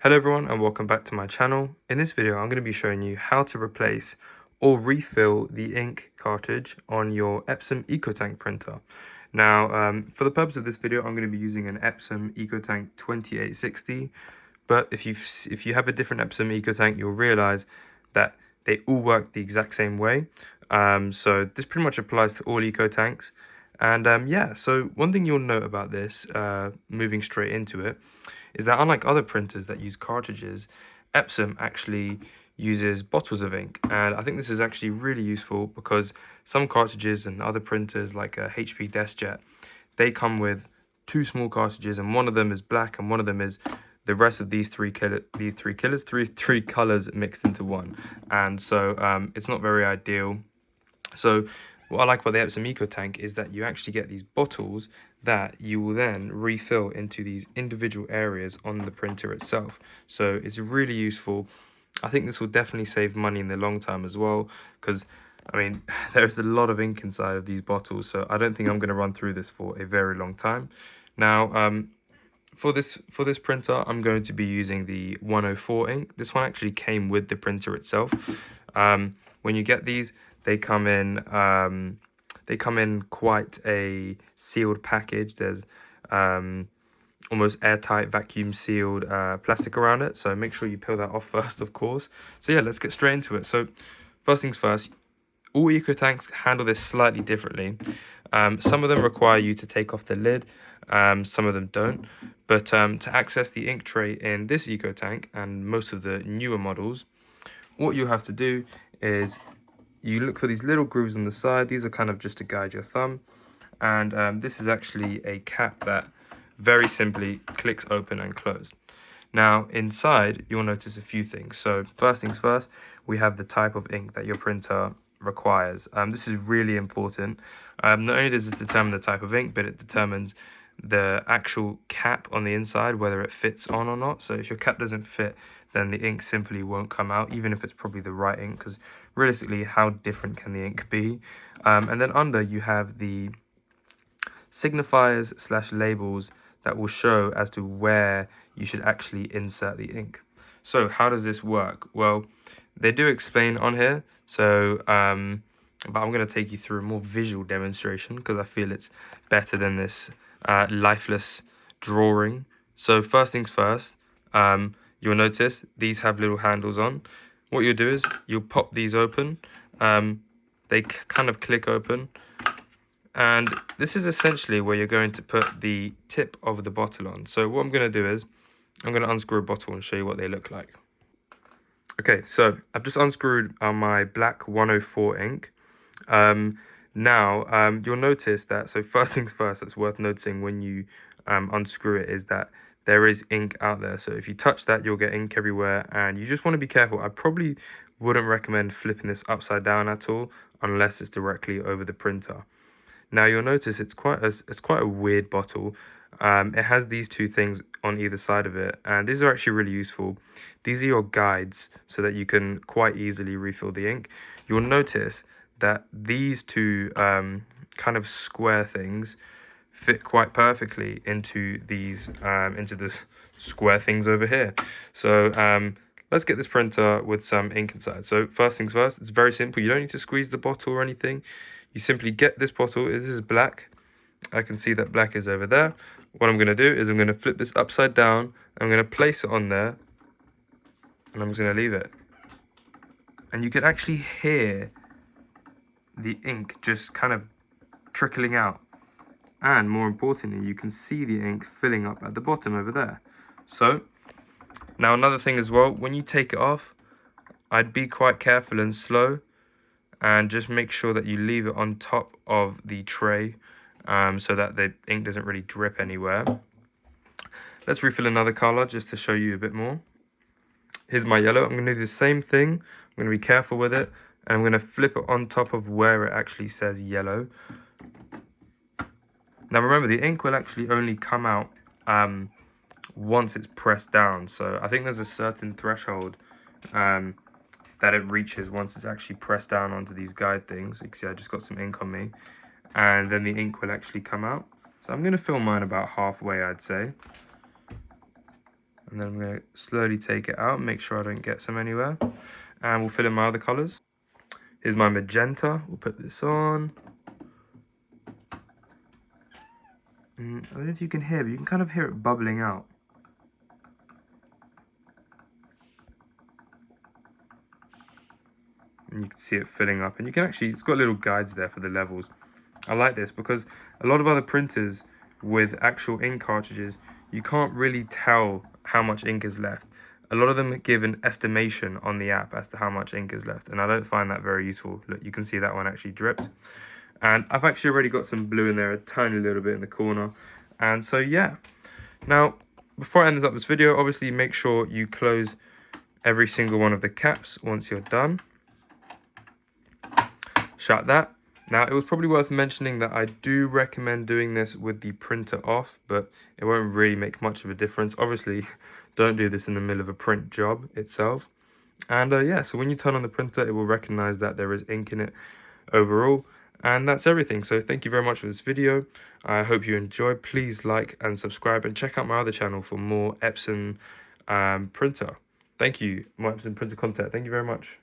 Hello everyone and welcome back to my channel. In this video I'm going to be showing you how to replace or refill the ink cartridge on your Epson EcoTank printer. Now for the purpose of this video I'm going to be using an Epson EcoTank 2860, but if you have a different Epson EcoTank you'll realize that they all work the exact same way. So this pretty much applies to all EcoTanks. And yeah, so one thing you'll note about this, moving straight into it, is that unlike other printers that use cartridges, Epson actually uses bottles of ink. And I think this is actually really useful because some cartridges and other printers like a HP DeskJet, they come with two small cartridges, and one of them is black and one of them is the rest of these three colors mixed into one. And so it's not very ideal. So what I like about the Epson EcoTank is that you actually get these bottles that you will then refill into these individual areas on the printer itself. So it's really useful. I think this will definitely save money in the long term as well, because I mean there's a lot of ink inside of these bottles, so I don't think I'm going to run through this for a very long time. Now for this printer I'm going to be using the 104 ink. This one actually came with the printer itself. When you get these, they come in quite a sealed package. There's almost airtight vacuum sealed plastic around it, so make sure you peel that off first, of course. So yeah, let's get straight into it. So first things first, all EcoTanks handle this slightly differently. Some of them require you to take off the lid, some of them don't. But to access the ink tray in this EcoTank and most of the newer models, what you have to do is you look for these little grooves on the side. These are kind of just to guide your thumb. And this is actually a cap that very simply clicks open and closed. Now inside, you'll notice a few things. So first things first, we have the type of ink that your printer requires. This is really important. Not only does this determine the type of ink, but it determines the actual cap on the inside, whether it fits on or not. So if your cap doesn't fit, then the ink simply won't come out, even if it's probably the right ink, because realistically, how different can the ink be? And then under, you have the signifiers / labels that will show as to where you should actually insert the ink. So how does this work? Well, they do explain on here, so but I'm going to take you through a more visual demonstration because I feel it's better than this lifeless drawing. So first things first, you'll notice these have little handles on. What you'll do is you'll pop these open. They kind of click open, and this is essentially where you're going to put the tip of the bottle on. So what I'm going to do is I'm going to unscrew a bottle and show you what they look like. Okay, so I've just unscrewed my black 104 ink. Now you'll notice that, so first things first, that's worth noticing when you unscrew it, is that there is ink out there. So if you touch that, you'll get ink everywhere, and you just want to be careful. I probably wouldn't recommend flipping this upside down at all unless it's directly over the printer. Now you'll notice it's quite a weird bottle. It has these two things on either side of it, and these are actually really useful. These are your guides so that you can quite easily refill the ink. You'll notice that these two kind of square things fit quite perfectly into these into the square things over here. So let's get this printer with some ink inside. So first things first, it's very simple. You don't need to squeeze the bottle or anything. You simply get this bottle. This is black. I can see that black is over there. What I'm going to do is I'm going to flip this upside down. I'm going to place it on there, and I'm just going to leave it. And you can actually hear the ink just kind of trickling out. And more importantly, you can see the ink filling up at the bottom over there. So now another thing as well, when you take it off, I'd be quite careful and slow, and just make sure that you leave it on top of the tray, so that the ink doesn't really drip anywhere. Let's refill another color just to show you a bit more. Here's my yellow. I'm going to do the same thing. I'm going to be careful with it, and I'm going to flip it on top of where it actually says yellow. Now remember, the ink will actually only come out once it's pressed down. So I think there's a certain threshold that it reaches once it's actually pressed down onto these guide things. You can see I just got some ink on me, and then the ink will actually come out. So I'm going to fill mine about halfway, I'd say. And then I'm going to slowly take it out, make sure I don't get some anywhere. And we'll fill in my other colours. Here's my magenta. We'll put this on. And I don't know if you can hear, but you can kind of hear it bubbling out. And you can see it filling up. And you can actually, it's got little guides there for the levels. I like this because a lot of other printers with actual ink cartridges, you can't really tell how much ink is left. A lot of them give an estimation on the app as to how much ink is left, and I don't find that very useful. Look, you can see that one actually dripped. And I've actually already got some blue in there, a tiny little bit in the corner. And so, yeah. Now, before I end this video, obviously make sure you close every single one of the caps once you're done. Shut that. Now, it was probably worth mentioning that I do recommend doing this with the printer off, but it won't really make much of a difference. Obviously, don't do this in the middle of a print job itself. And yeah, so when you turn on the printer, it will recognize that there is ink in it overall. And that's everything. So thank you very much for this video. I hope you enjoyed. Please like and subscribe and check out my other channel for more Epson printer. Thank you, more Epson printer content. Thank you very much.